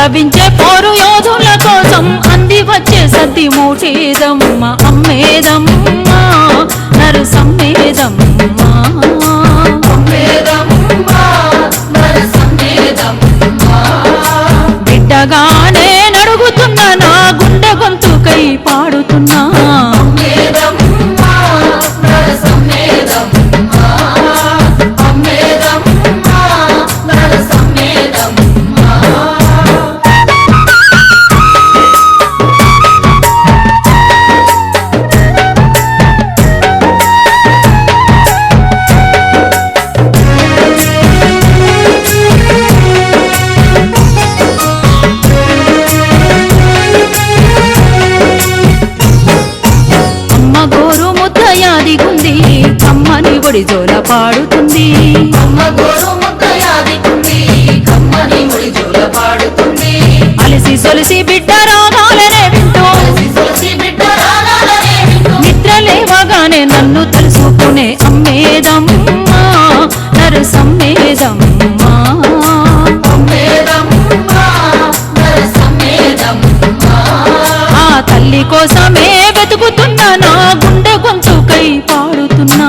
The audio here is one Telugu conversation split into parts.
లభించే పోరు యోధుల కోసం అంది వచ్చే సద్ది మూటేదమ్మ అమ్మేదమ్మ నరసమ్మేదమ్మ బిడ్డగానే నడుగుతున్నా నా గుండె గొంతుకై పాడుతున్నా కమ్మని ఒడి జోల పాడుతుంది అలసి సొలిసి బిడ్డ రాగాలనే వింటూ నిద్ర లేవగానే నన్ను తెలుసుకునే అమ్మేదమ్మ నరసమ్మేదమ్మ ఆ తల్లి కోసమే వెతుకుతున్నా నా గుండె గొంతుకై పాడుతున్నా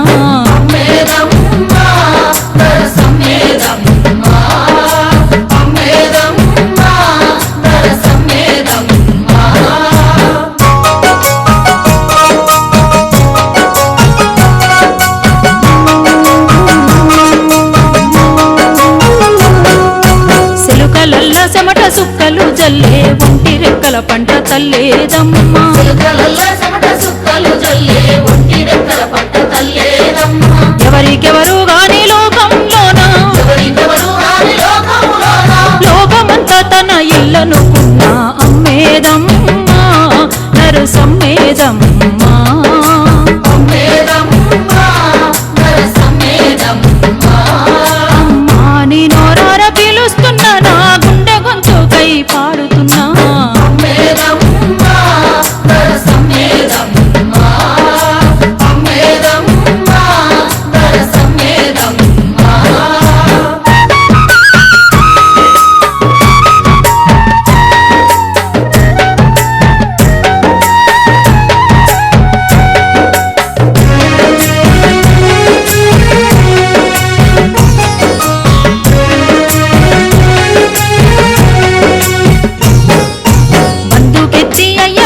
సెలుకలల్ల చెమట సుక్కలు జల్లే ఒంటి రెక్కల పంట తల్లేదమ్మ ఎవరికెవరు గాని లోకంలోనా లోకమంతా తన ఇల్లనుకున్నా అమ్మేదమ్మ నరసమ్మేదమ్మ అమ్మా నీ నోరార పిలుస్తున్నా నా గుండె గొంతుకై పాడుతున్నా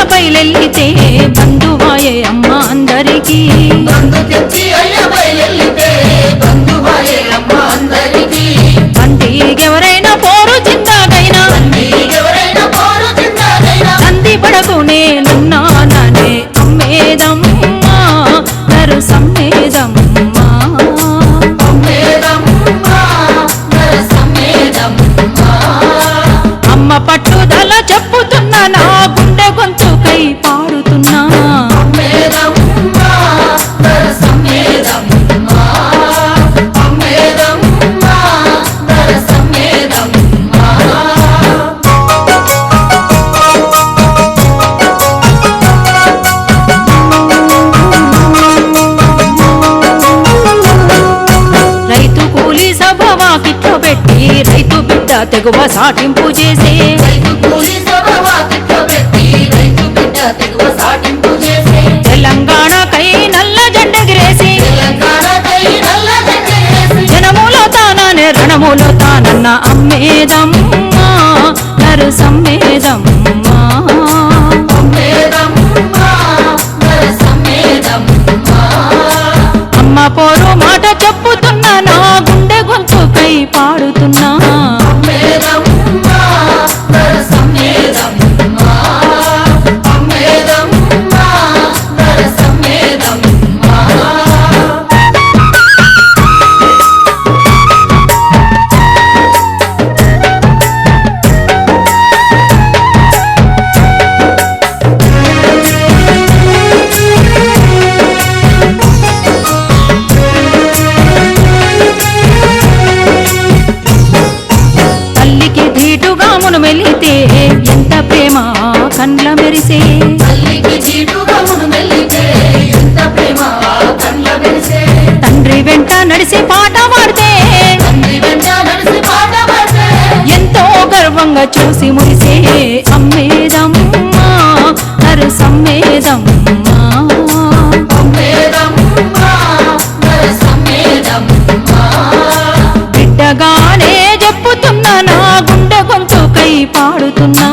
బయలెల్లితే బంధువాయే అమ్మ అందరికీ బందీకెవరైనా పోరు చిందాకైనా నంది పడకు నేనున్నాననే అమ్మేదమ్మ నరసమ్మేదమ్మ అమ్మ పట్టుదల చెప్పుతున్నా నా గుండె గొంతుకై పాడుతున్నా రైతు కూలీ సభ వాకిట్లో పెట్టి రైతు బిడ్డ తెగువ సాటింపు చేసే తెలంగాణకై నల్ల జెండెగిరేసి జనములో తాననే రణములో తానన్న అమ్మేదమ్మ నరసమ్మేదమ్మ అమ్మ పోరు మాట చెప్పుతున్నా నా గుండె గొంతుకై పాడుతున్నా మెలితే ఎంత ప్రేమ కండ్ల మెరిసే తండ్రి వెంట నడిసి పాట పాడితే ఎంతో గర్వంగా వంగ చూసి మురిసే అమ్మేదమ్మా నరు సమ్మేదమ్మా బిడ్డగానే చెప్పుతున్నా నా గుండె గొంతుకై పాడుతున్నా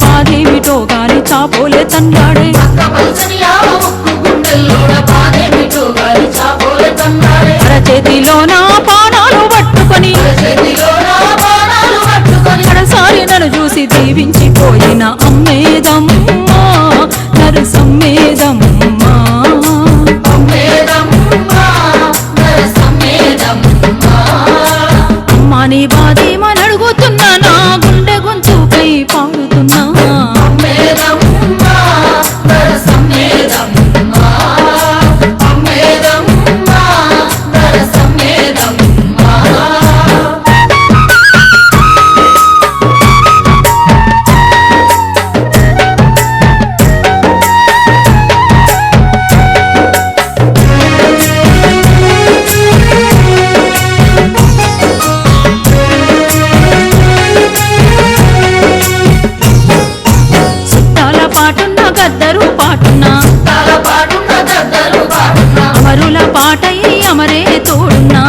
బాధేమిటో గాని చాపోలే తన్నాడే అరచేతిలో నా పానాలు పట్టుకొని కడసారి నన్ను చూసి దీవించిపోయిన అమ్మేదమ్మా నరు సమ్మేదమ్మా అమ్మా నీ బాధేమని అడుగుతున్నా నా గుండె గొంతుకై పాడుతున్నా గద్దరు పాటున్నా అమరుల పాటై అమరే తోడున్నా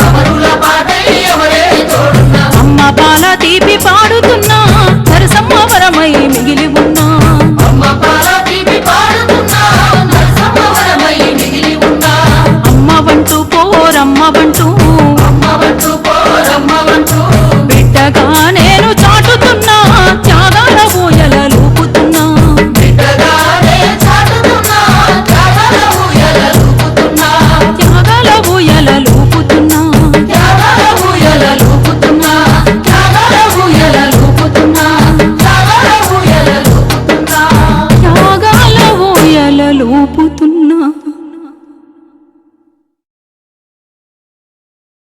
అమ్మ పాల తీపి